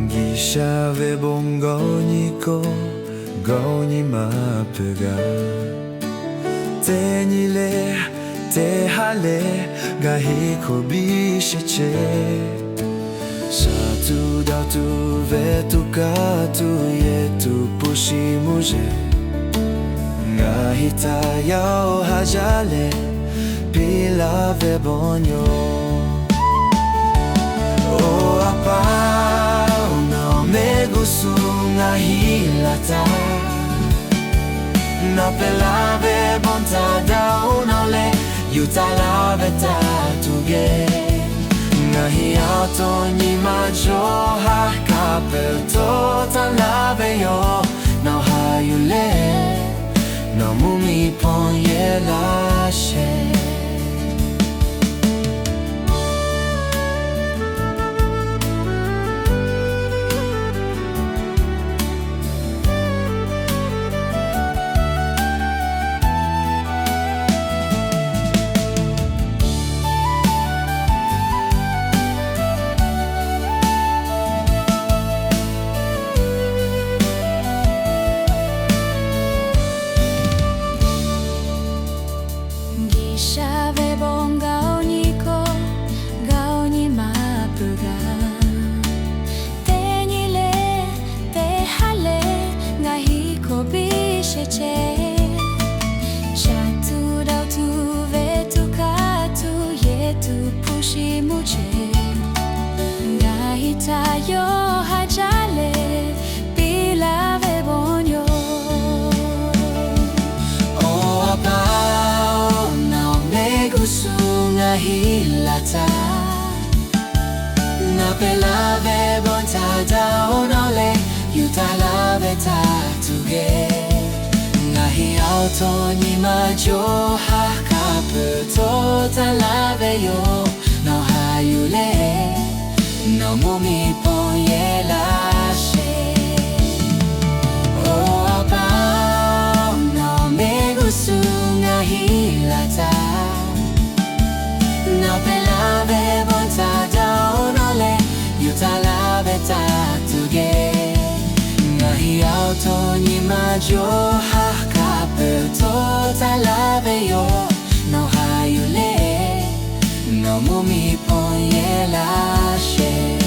Gisave bongoniko goni mapega Tenile te hale gahiko bisheche Satu datu vetu katu yetu pushimuje Ngahita yao hajale pila vebonyo O apa no me gusu ngahilata Na pelave bonta da unole Yutalave tatuge Ngahi auto ni majoha Kapelto talave yo Now hayule No mumi ponye lashe Gisave bon gaoniko gaoni mapuga Tenile te hale ngahiko bisheche Shatu dautu vetu katu yetu pushimuche Ngahita yo hajale bila vebonyo Hilata Na pelave bonta da onole Yutalave tatuge Ngahi auto ni majoha Kaputo talave yo No hayule No mumi ponye lashe O apa No me gusu ngahilata Na pelave bonta da onole Yutalave tatuge Ngahi auto ni majoha Kaputo talave yo No hayule No mumi ponye lashe